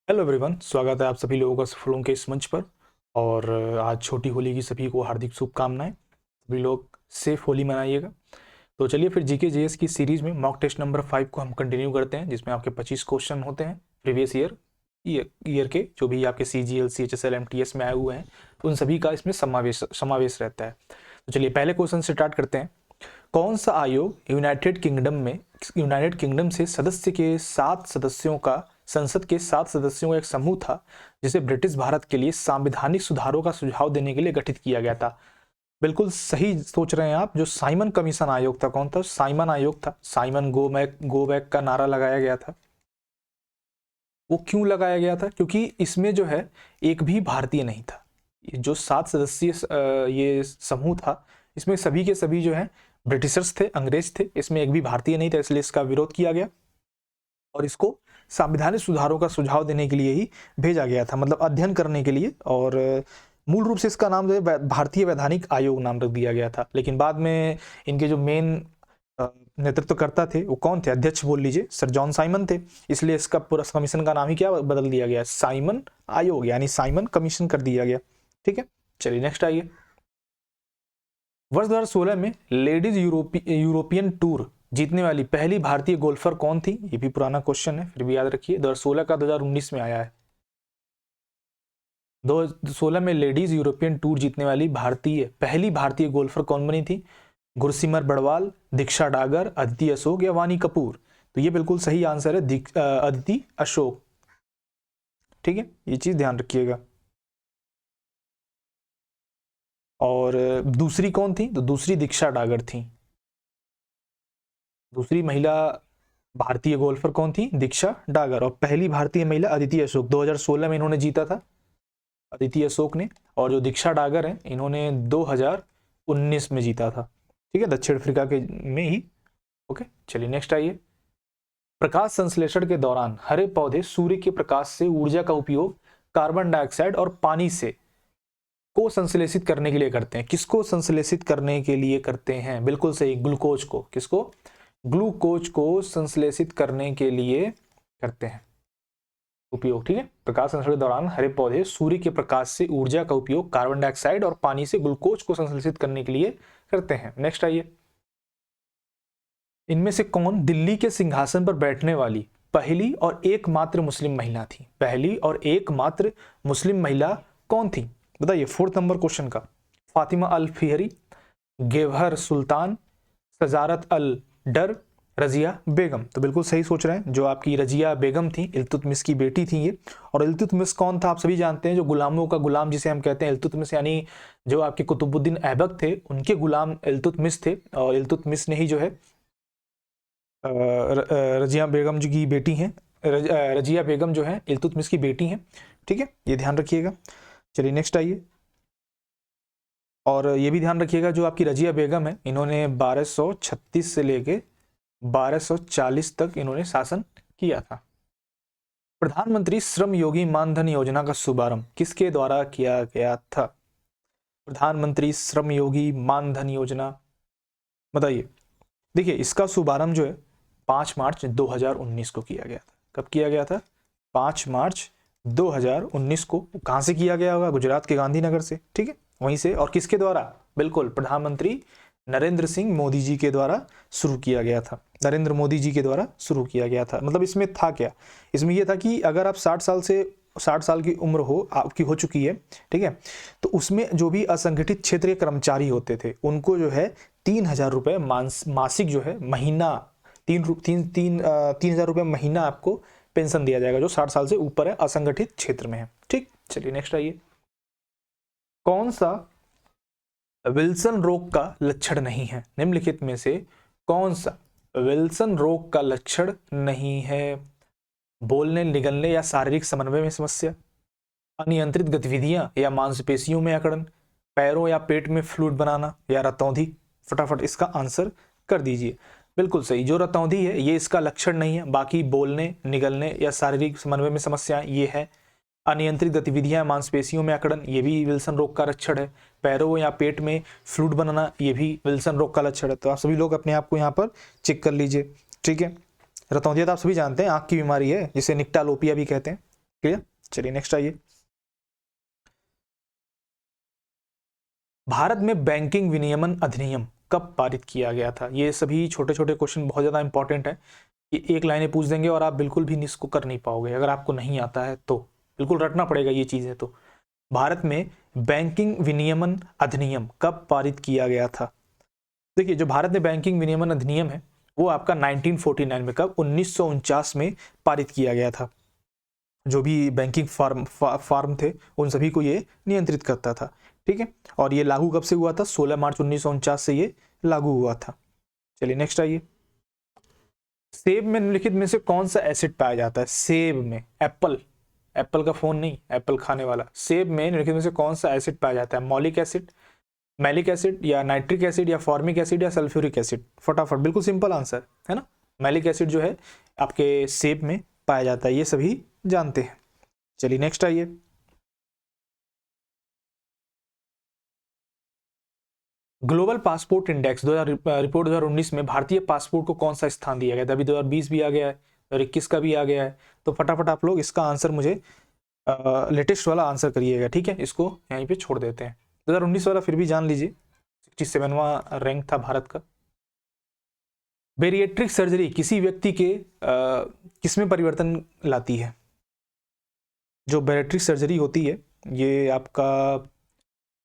Hello everyone, स्वागत है आप सभी लोगों का सफलों के इस मंच पर। और आज छोटी होली की सभी को हार्दिक शुभकामनाएं। सभी लोग सेफ होली मनाइएगा। तो चलिए फिर जीके जीएस की सीरीज में मॉक टेस्ट नंबर 5 को हम कंटिन्यू करते हैं, जिसमें आपके 25 क्वेश्चन होते हैं प्रीवियस ईयर के, जो भी आपके CGL CHSL MTS में आए हुए हैं उन सभी का इसमें समावेश रहता है। तो चलिए पहले क्वेश्चन से स्टार्ट करते हैं। कौन सा आयोग यूनाइटेड किंगडम से संसद के 7 सदस्यों का एक समूह था, जिसे ब्रिटिश भारत के लिए सांविधानिक सुधारों का सुझाव देने के लिए गठित किया गया था? बिल्कुल सही सोच रहे हैं आप। जो साइमन कमीशन आयोग था, कौन था? साइमन आयोग था। साइमन गो बैक का नारा लगाया गया था। वो क्यों लगाया गया था? क्योंकि इसमें जो है एक भी भारतीय नहीं था। जो 7 सदस्यीय ये समूह था, इसमें सभी के सभी जो है ब्रिटिशर्स थे, अंग्रेज थे। इसमें एक भी भारतीय नहीं था, इसलिए इसका विरोध किया गया और इसको संवैधानिक सुधारों का सुझाव देने के लिए ही भेजा गया था, मतलब अध्ययन करने के लिए। और मूल रूप से इसका नाम जो है भारतीय वैधानिक आयोग नाम रख दिया गया था। लेकिन बाद में इनके जो मेन नेतृत्वकर्ता थे वो कौन थे? अध्यक्ष बोल लीजिए, सर जॉन साइमन थे। इसलिए इसका पूरा कमीशन का नाम ही क्या बदल दिया गया? साइमन आयोग, यानी साइमन कमीशन कर दिया गया। ठीक है, चलिए नेक्स्ट आइए। वर्ष 2016 में लेडीज यूरोपियन टूर जीतने वाली पहली भारतीय गोल्फर कौन थी? ये भी पुराना क्वेश्चन है, फिर भी याद रखिए। 2016 का 2019 में आया है। 2016 में लेडीज यूरोपियन टूर जीतने वाली पहली भारतीय गोल्फर कौन बनी थी? गुरसिमर बड़वाल, दीक्षा डागर, अदिति अशोक या वानी कपूर? तो ये बिल्कुल सही आंसर है, अदिति अशोक। ठीक है, ये चीज ध्यान रखिएगा। और दूसरी कौन थी? तो दूसरी दीक्षा डागर थी। दूसरी महिला भारतीय गोल्फर कौन थी? दीक्षा डागर। और पहली भारतीय महिला अदिति अशोक, 2016 में इन्होंने जीता था, अदिति अशोक ने। और जो दीक्षा डागर है, इन्होंने 2019 में जीता था। ठीक है, दक्षिण अफ्रीका के में ही। ओके, चलिए नेक्स्ट आइए। प्रकाश संश्लेषण के दौरान हरे पौधे सूर्य के प्रकाश से ऊर्जा का उपयोग कार्बन डाइऑक्साइड और पानी से को संश्लेषित करने के लिए करते हैं। किसको संश्लेषित करने के लिए करते हैं? बिल्कुल सही, ग्लूकोज को। किसको? ग्लूकोज को संश्लेषित करने के लिए करते हैं उपयोग। ठीक है, प्रकाश संश्लेषण के दौरान हरे पौधे सूर्य के प्रकाश से ऊर्जा का उपयोग कार्बन डाइऑक्साइड और पानी से ग्लूकोज को संश्लेषित करने के लिए करते हैं। नेक्स्ट आइए। इनमें से कौन दिल्ली के सिंहासन पर बैठने वाली पहली और एकमात्र मुस्लिम महिला थी? पहली और एकमात्र मुस्लिम महिला कौन थी? बताइए, 4th नंबर क्वेश्चन का। फातिमा अल फिहरी, गेवहर सुल्तान, सजारत अल डर, रजिया बेगम? तो बिल्कुल सही सोच रहे हैं। जो आपकी रजिया बेगम थी, इल्तुतमिश की बेटी थी ये। और इल्तुतमिश कौन था? आप सभी जानते हैं, जो गुलामों का गुलाम जिसे हम कहते हैं इल्तुतमिश, यानी जो आपके कुतुबुद्दीन ऐबक थे उनके गुलाम इल्तुतमिश थे। और इल्तुतमिश ने ही जो है रजिया बेगम जी की बेटी हैं। रजिया बेगम जो है इल्तुतमिश की बेटी हैं। ठीक है, ये ध्यान रखिएगा। चलिए नेक्स्ट आइए। और ये भी ध्यान रखिएगा, जो आपकी रजिया बेगम है, इन्होंने 1236 से लेके 1240 तक इन्होंने शासन किया था। प्रधानमंत्री श्रम योगी मानधन योजना का शुभारंभ किसके द्वारा किया गया था? प्रधानमंत्री श्रम योगी मानधन योजना, बताइए। देखिए, इसका शुभारंभ जो है 5 मार्च 2019 को किया गया था। कब किया गया था? 5 मार्च 2019 को। कहां से किया गया होगा? गुजरात के गांधीनगर से। ठीक है, वहीं से। और किसके द्वारा? बिल्कुल प्रधानमंत्री नरेंद्र सिंह मोदी जी के द्वारा शुरू किया गया था। नरेंद्र मोदी जी के द्वारा शुरू किया गया था। मतलब इसमें था क्या? इसमें यह था कि अगर आप 60 साल की उम्र हो आपकी हो चुकी है, ठीक है, तो उसमें जो भी असंगठित क्षेत्रीय कर्मचारी होते थे उनको जो है 3,000 रुपये मासिक जो है महीना, 3,000 रुपये महीना आपको पेंशन दिया जाएगा, जो 60 साल से ऊपर है, असंगठित क्षेत्र में है। ठीक, चलिए नेक्स्ट आइए। कौन सा विल्सन रोग का लक्षण नहीं है? निम्नलिखित में से कौन सा विल्सन रोग का लक्षण नहीं है? बोलने, निगलने या शारीरिक समन्वय में समस्या, अनियंत्रित गतिविधियां या मांसपेशियों में अकड़न, पैरों या पेट में फ्लूइड बनाना या रतौंधी? फटाफट इसका आंसर कर दीजिए। बिल्कुल सही, जो रतौंधी है ये इसका लक्षण नहीं है। बाकी बोलने, निगलने या शारीरिक समन्वय में समस्या ये है। अनियंत्रित गतिविधियां, मांसपेशियों में अकड़न, ये भी विल्सन रोग का लक्षण है। पैरों या पेट में फ्लूइड बनाना, ये भी विल्सन रोग का लक्षण है। तो आप सभी लोग अपने आप को यहाँ पर चेक कर लीजिए। ठीक है, रतौंधिया तो आप सभी जानते हैं, आंख की बीमारी है जिसे निक्टालोपिया भी कहते हैं। क्लियर। चलिए नेक्स्ट आइए। भारत में बैंकिंग विनियमन अधिनियम कब पारित किया गया था? ये सभी छोटे छोटे क्वेश्चन बहुत ज्यादा इंपॉर्टेंट है। ये एक लाइनें पूछ देंगे और आप बिल्कुल भी इसको कर नहीं पाओगे अगर आपको नहीं आता है तो, बिल्कुल रटना पड़ेगा ये चीजें। तो भारत में बैंकिंग विनियमन अधिनियम कब पारित किया गया था? देखिए, जो भारत में बैंकिंग विनियमन अधिनियम है वो आपका 1949 में, कब? 1949 में पारित किया गया था। जो भी बैंकिंग फार्म थे उन सभी को ये नियंत्रित करता था, ठीक है। और ये लागू कब से हुआ था? 16 मार्च 1949 से ये लागू हुआ था। चलिए नेक्स्ट आइए। सेब में निम्नलिखित में से कौन सा एसिड पाया जाता है? सेब में, एप्पल, एप्पल का फोन नहीं, एप्पल खाने वाला। सेब में निम्नलिखित में से कौन सा एसिड पाया जाता है? मॉलिक एसिड, मैलिक एसिड, या नाइट्रिक एसिड, या फॉर्मिक एसिड, या सल्फ्यूरिक एसिड? फटाफट, बिल्कुल सिंपल आंसर है ना। मैलिक एसिड जो है आपके सेब में पाया जाता है, ये सभी जानते हैं। चलिए नेक्स्ट आइए। ग्लोबल पासपोर्ट इंडेक्स 2000 रिपोर्ट 2019 में भारतीय पासपोर्ट को कौन सा स्थान दिया गया था? अभी 2020 भी आ गया है, 2021 का भी आ गया है, तो फटाफट आप लोग इसका आंसर मुझे लेटेस्ट वाला आंसर करिएगा, ठीक है। इसको यहीं पे छोड़ देते हैं। 2019 वाला फिर भी जान लीजिए, 67वां रैंक था भारत का। बेरिएट्रिक सर्जरी किसी व्यक्ति के किसमें परिवर्तन लाती है? जो बेरिएट्रिक सर्जरी होती है ये आपका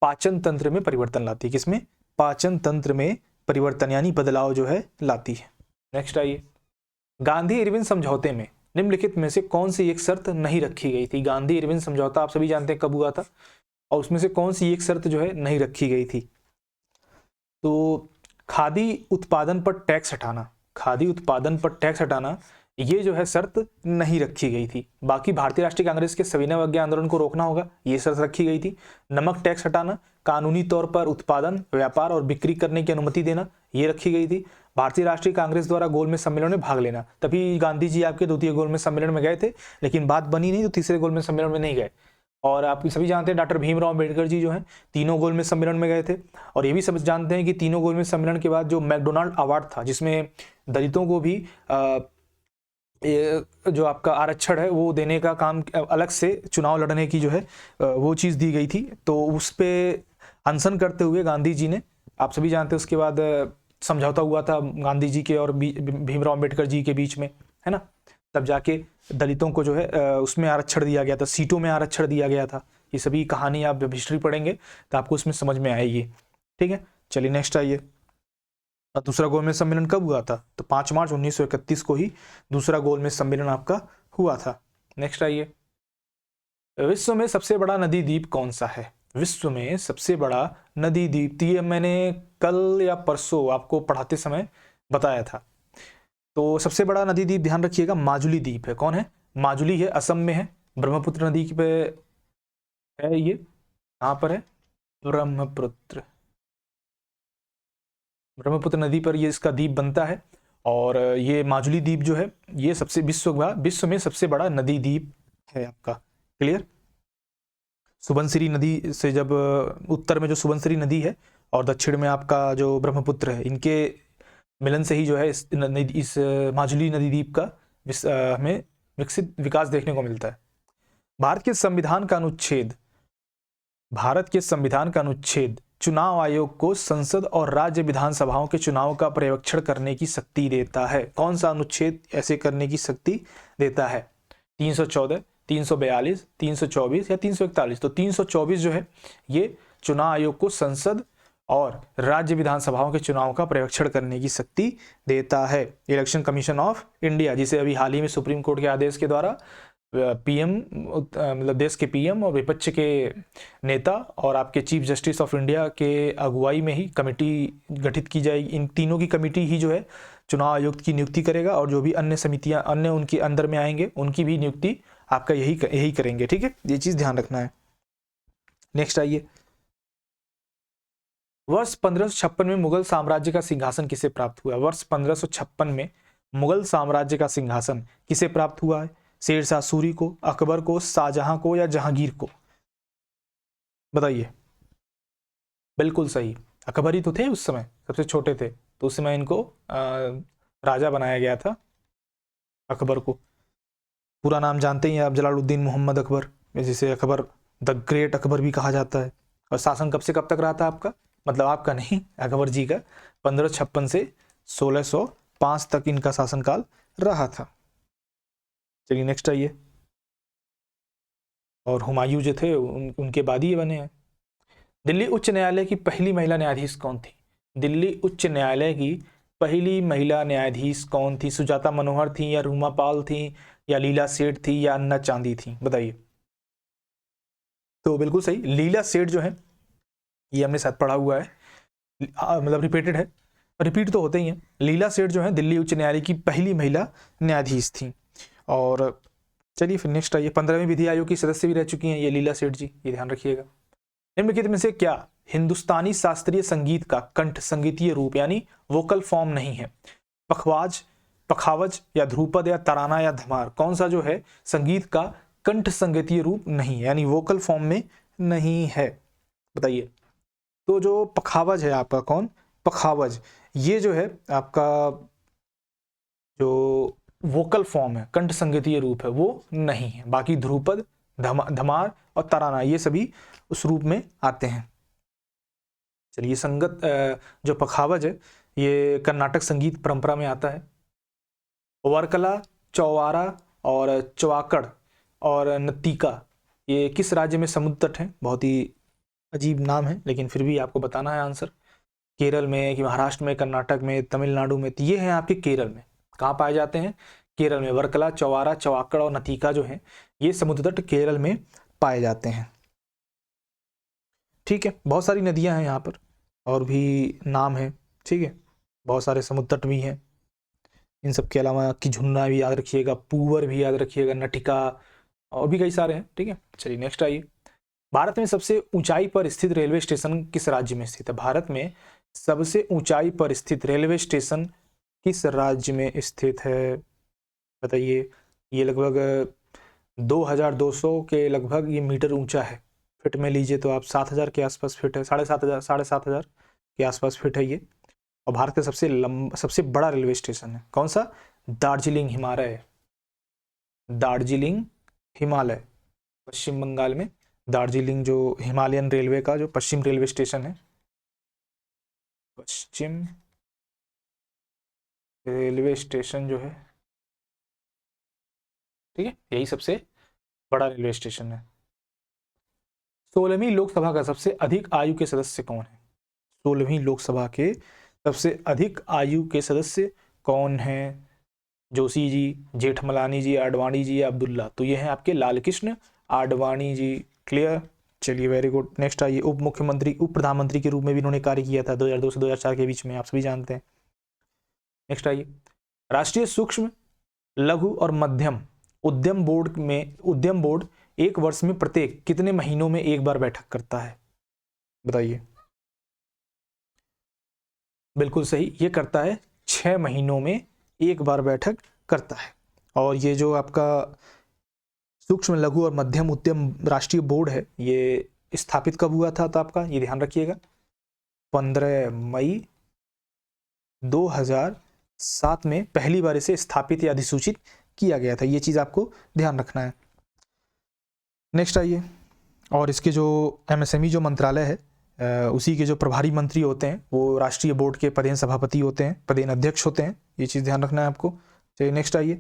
पाचन तंत्र में परिवर्तन लाती है। किसमें? पाचन तंत्र में परिवर्तन यानी बदलाव जो है लाती है। नेक्स्ट आइए। गांधी इरविन समझौते में निम्नलिखित में से कौन सी एक शर्त नहीं रखी गई थी? गांधी इरविन समझौता आप सभी जानते हैं कब हुआ था, और उसमें से कौन सी एक शर्त जो है नहीं रखी गई थी? तो खादी उत्पादन पर टैक्स हटाना, खादी उत्पादन पर टैक्स हटाना, ये जो है शर्त नहीं रखी गई थी। बाकी भारतीय राष्ट्रीय कांग्रेस के सविनय अवज्ञा आंदोलन को रोकना होगा, ये शर्त रखी गई थी। नमक टैक्स हटाना, कानूनी तौर पर उत्पादन, व्यापार और बिक्री करने की अनुमति देना, ये रखी गई थी। भारतीय राष्ट्रीय कांग्रेस द्वारा गोलमेज सम्मेलन में भाग लेना, तभी गांधी जी आपके द्वितीय गोलमेज सम्मेलन में गए थे, लेकिन बात बनी नहीं तो तीसरे गोलमेज सम्मेलन में नहीं गए। और आप सभी जानते हैं डॉक्टर भीमराव अम्बेडकर जी जो हैं तीनों गोलमेज सम्मेलन में गए थे। और ये भी सब जानते हैं कि तीनों गोलमेज सम्मेलन के बाद जो मैकडोनाल्ड अवार्ड था, जिसमें दलितों को भी जो आपका आरक्षण है वो देने का काम, अलग से चुनाव लड़ने की जो है वो चीज़ दी गई थी, तो उस पर अनशन करते हुए गांधी जी ने, आप सभी जानते हैं, उसके बाद समझौता हुआ था गांधी जी के और भीमराव अम्बेडकर जी के बीच में, है ना। तब जाके दलितों को जो है उसमें आरक्षण दिया गया था, सीटों में आरक्षण दिया गया था। ये सभी कहानी आप जब हिस्ट्री पढ़ेंगे तो आपको उसमें समझ में आएगी, ठीक है। चलिए नेक्स्ट आइए। दूसरा गोलमेज सम्मेलन कब हुआ था? तो 5 मार्च 1931 को ही दूसरा गोलमेज सम्मेलन आपका हुआ था। नेक्स्ट आइए। विश्व में सबसे बड़ा नदी द्वीप कौन सा है? विश्व में सबसे बड़ा नदी द्वीप, ये मैंने कल या परसों आपको पढ़ाते समय बताया था। तो सबसे बड़ा नदी द्वीप ध्यान रखिएगा, माजुली द्वीप है। कौन है? माजुली है, असम में है, ब्रह्मपुत्र नदी पे है। ये कहाँ पर है? ब्रह्मपुत्र, ब्रह्मपुत्र नदी पर ये इसका द्वीप बनता है। और ये माजुली द्वीप जो है ये सबसे विश्व में सबसे बड़ा नदी द्वीप है आपका। क्लियर। सुबनसिरी नदी से जब उत्तर में जो सुबनसिरी नदी है और दक्षिण में आपका जो ब्रह्मपुत्र है, इनके मिलन से ही जो है इस माजुली नदी द्वीप का हमें विकसित विकास देखने को मिलता है। भारत के संविधान का अनुच्छेद चुनाव आयोग को संसद और राज्य विधानसभाओं के चुनाव का पर्यवेक्षण करने की शक्ति देता है। कौन सा अनुच्छेद ऐसे करने की शक्ति देता है? 314, 342, 324 या 341? तो 324 जो है ये चुनाव आयोग को संसद और राज्य विधानसभाओं के चुनाव का पर्यवेक्षण करने की शक्ति देता है। इलेक्शन कमीशन ऑफ इंडिया, जिसे अभी हाल ही में सुप्रीम कोर्ट के आदेश के द्वारा पीएम, मतलब देश के पीएम और विपक्ष के नेता और आपके चीफ जस्टिस ऑफ इंडिया के अगुवाई में ही कमेटी गठित की जाएगी। इन तीनों की कमेटी ही जो है चुनाव आयुक्त की नियुक्ति करेगा, और जो भी अन्य समितियां अन्य उनके अंदर में आएंगे उनकी भी नियुक्ति आपका यही करेंगे, ठीक है। ये चीज ध्यान रखना है। नेक्स्ट आइए। वर्ष 1556 में मुगल साम्राज्य का सिंहासन किसे प्राप्त हुआ? वर्ष 1556 में मुगल साम्राज्य का सिंहासन किसे प्राप्त हुआ है? शेरशाह सूरी को, अकबर को, शाहजहां को, या जहांगीर को? बताइए। बिल्कुल सही, अकबर ही तो थे उस समय, सबसे छोटे थे, तो उस समय इनको राजा बनाया गया था, अकबर को। पूरा नाम जानते ही हैं आप, जलालुद्दीन मोहम्मद अकबर, जिसे अकबर द ग्रेट अकबर भी कहा जाता है। और शासन कब से कब तक रहा था आपका, मतलब आपका नहीं, अकबर जी का 1556 से 1605 तक इनका शासनकाल रहा था। चलिए नेक्स्ट आइए। और हुमायूं जो थे उनके बाद ही ये बने हैं। दिल्ली उच्च न्यायालय की पहली महिला न्यायाधीश कौन थी? दिल्ली उच्च न्यायालय की पहली महिला न्यायाधीश कौन थी? सुजाता मनोहर थी, या रूमा पाल थी, या लीला सेठ थी, या अन्ना चांदी थी? बताइए। तो बिल्कुल सही, लीला सेठ जो है, ये हमने साथ पढ़ा हुआ है, मतलब रिपीटेड है, रिपीट तो होते ही हैं। लीला सेठ जो है दिल्ली उच्च न्यायालय की पहली महिला न्यायाधीश थी। और चलिए फिर नेक्स्ट आइए। 15वें विधि आयोग की सदस्य भी रह चुकी हैं ये लीला सेठ जी, ये ध्यान रखिएगा। निम्नलिखित में से क्या हिंदुस्तानी शास्त्रीय संगीत का कंठ संगीतीय रूप यानी वोकल फॉर्म नहीं है? पखवाज, पखावज, या ध्रुपद, या तराना, या धमार? कौन सा जो है संगीत का कंठ संगीतीय रूप नहीं है, यानी वोकल फॉर्म में नहीं है? बताइए। तो जो पखावज है आपका, कौन पखावज, ये जो है आपका जो वोकल फॉर्म है, कंठ संगीतीय रूप है, वो नहीं है। बाकी ध्रुपद, धमार और तराना ये सभी उस रूप में आते हैं। चलिए संगत जो पखावज है ये कर्नाटक संगीत परंपरा में आता है। वर्कला, चौवारा और चवाकड़ और नतीका ये किस राज्य में समुद्र तट है? बहुत ही अजीब नाम है, लेकिन फिर भी आपको बताना है आंसर। केरल में कि महाराष्ट्र में, कर्नाटक में, तमिलनाडु में? तो ये है आपके केरल में। कहाँ पाए जाते हैं? केरल में। वर्कला, चौवारा, चवाकड़ और नतीका जो है ये समुद्र तट केरल में पाए जाते हैं। ठीक है, बहुत सारी नदियां हैं यहाँ पर और भी नाम है, ठीक है, बहुत सारे समुद्र तट भी हैं। इन सब के अलावा किझुन्ना भी याद रखिएगा, पूवर भी याद रखिएगा, नटिका और भी कई सारे हैं। ठीक है, चलिए नेक्स्ट आइए। भारत में सबसे ऊंचाई पर स्थित रेलवे स्टेशन किस राज्य में स्थित है? भारत में सबसे ऊंचाई पर स्थित रेलवे स्टेशन किस राज्य में स्थित है? बताइए। ये लगभग 2200 के लगभग ये मीटर ऊंचा है। फिट में लीजिए तो आप 7000 के आसपास फिट है, 7500 के आसपास फिट है ये। और भारत का सबसे बड़ा रेलवे स्टेशन है कौन सा? दार्जिलिंग हिमालय, दार्जिलिंग हिमालय, पश्चिम बंगाल में दार्जिलिंग जो हिमालयन रेलवे का जो पश्चिम रेलवे स्टेशन है, पश्चिम रेलवे स्टेशन जो है, ठीक है, यही सबसे बड़ा रेलवे स्टेशन है। 16वीं लोकसभा का सबसे अधिक आयु के सदस्य कौन है? 16वीं लोकसभा के सबसे अधिक आयु के सदस्य कौन हैं? जोशी जी, जेठमलानी जी, आडवाणी जी या अब्दुल्ला? तो ये हैं आपके लाल कृष्ण आडवाणी जी। क्लियर? चलिए वेरी गुड। नेक्स्ट आइए। उप मुख्यमंत्री, उप प्रधानमंत्री के रूप में भी इन्होंने कार्य किया था 2002 से 2004 के बीच में, आप सभी जानते हैं। नेक्स्ट आइए। राष्ट्रीय सूक्ष्म, लघु और मध्यम उद्यम बोर्ड एक वर्ष में प्रत्येक कितने महीनों में एक बार बैठक करता है? बताइए। बिल्कुल सही, ये करता है 6 महीनों में एक बार बैठक करता है। और ये जो आपका सूक्ष्म, लघु और मध्यम उद्यम राष्ट्रीय बोर्ड है ये स्थापित कब हुआ था? तो आपका ये ध्यान रखिएगा 15 मई 2007 में पहली बार इसे स्थापित या अधिसूचित किया गया था। ये चीज आपको ध्यान रखना है। नेक्स्ट आइए। और इसके जो एमएसएमई जो मंत्रालय है उसी के जो प्रभारी मंत्री होते हैं वो राष्ट्रीय बोर्ड के पदेन सभापति होते हैं, पदेन अध्यक्ष होते हैं। ये चीज ध्यान रखना है आपको। चलिए नेक्स्ट आइए।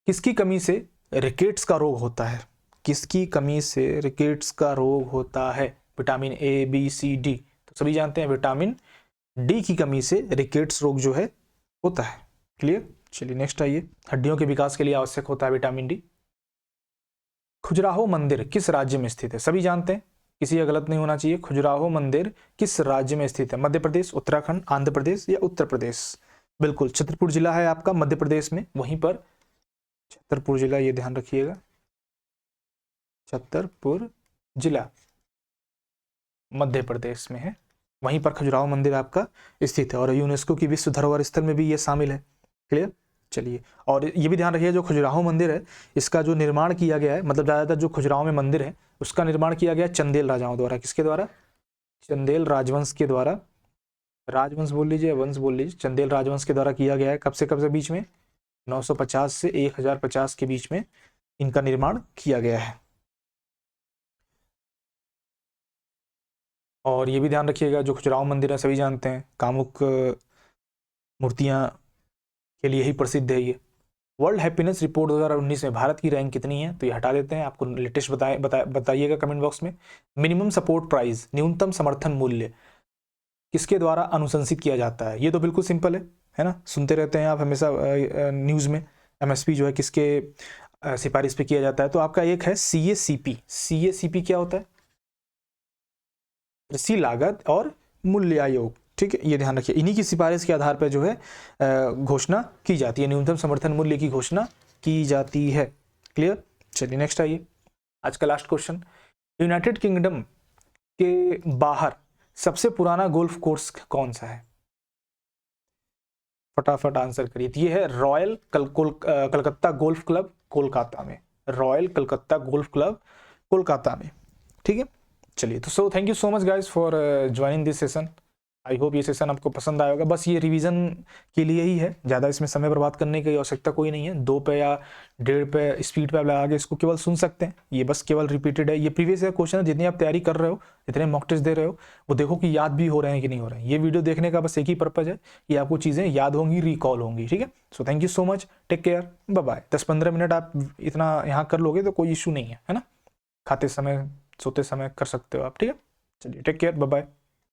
किसकी कमी से रिकेट्स का रोग होता है? किसकी कमी से रिकेट्स का रोग होता है? Vitamin A, B, C, D? तो सभी जानते हैं विटामिन डी की कमी से रिकेट्स रोग जो है होता है। क्लियर? चलिए नेक्स्ट आइए। हड्डियों के विकास के लिए आवश्यक होता है विटामिन डी। खजुराहो मंदिर किस राज्य में स्थित है? सभी जानते हैं, किसी का गलत नहीं होना चाहिए। खजुराहो मंदिर किस राज्य में स्थित है? मध्य प्रदेश, उत्तराखंड, आंध्र प्रदेश या उत्तर प्रदेश? बिल्कुल, छतरपुर जिला है आपका मध्य प्रदेश में, वहीं पर छतरपुर जिला, ये ध्यान रखिएगा, छतरपुर जिला मध्य प्रदेश में है, वहीं पर खजुराहो मंदिर आपका स्थित है। और यूनेस्को की विश्व धरोहर स्थल में भी ये शामिल है। क्लियर? चलिए, और ये भी ध्यान रखिए जो खजुराहो मंदिर है इसका जो निर्माण किया गया है, मतलब ज़्यादातर जो खजुराहो में मंदिर है उसका निर्माण किया गया चंदेल राजाओं द्वारा। किसके द्वारा? चंदेल राजवंश के द्वारा। राजवंश बोल लीजिए, वंश बोल लीजिए, चंदेल राजवंश के द्वारा किया गया है। कब से कब से बीच में? 950 से 1050 के बीच में इनका निर्माण किया गया है। और ये भी ध्यान रखिएगा, जो खजुराहो मंदिर है सभी जानते हैं, कामुक मूर्तियां के लिए ही प्रसिद्ध है ये। वर्ल्ड हैप्पीनेस रिपोर्ट 2019 में भारत की रैंक कितनी है, तो ये हटा देते हैं, आपको लेटेस्ट बताइएगा कमेंट बॉक्स में। मिनिमम सपोर्ट प्राइस, न्यूनतम समर्थन मूल्य किसके द्वारा अनुशंसित किया जाता है, ये तो बिल्कुल सिंपल है ना, सुनते रहते हैं आप हमेशा न्यूज़ में, एमएसपी जो है किसके सिफारिश पे किया जाता है, तो आपका एक है CACP। CACP क्या होता है, कृषि लागत और मूल्य आयोग, ठीक है, ये ध्यान रखिए। इन्हीं की सिफारिश के आधार पर जो है घोषणा की जाती है, न्यूनतम समर्थन मूल्य की घोषणा की जाती है। क्लियर, चलिए नेक्स्ट आइए, आज का लास्ट क्वेश्चन। यूनाइटेड किंगडम के बाहर सबसे पुराना गोल्फ कोर्स कौन सा है, फटाफट आंसर करिए। ये है Royal Calcutta golf club Kolkata में, Royal Calcutta golf club Kolkata में, ठीक है। चलिए, तो so thank you so much guys for joining this session. I hope ये सेशन आपको पसंद आएगा। बस ये रिवीजन के लिए ही है, ज़्यादा इसमें समय बर्बाद करने की आवश्यकता कोई नहीं है। 2 पे या 1.5 पे स्पीड पे आप लगा के इसको केवल सुन सकते हैं, ये बस केवल रिपीटेड है। ये प्रीवियस ईयर क्वेश्चन है, जितनी आप तैयारी कर रहे हो, जितने मॉक टेस्ट दे रहे हो, वो देखो कि याद भी हो रहे हैं कि नहीं हो रहे हैं। ये वीडियो देखने का बस एक ही पर्पज है कि आपको चीज़ें याद होंगी, रिकॉल होंगी, ठीक है। So thank you so much, take care, bye bye. 10-15 minute आप इतना यहाँ कर लोगे तो कोई इशू नहीं है ना, खाते समय सोते समय कर सकते हो आप, ठीक है। चलिए टेक केयर, बाय बाय।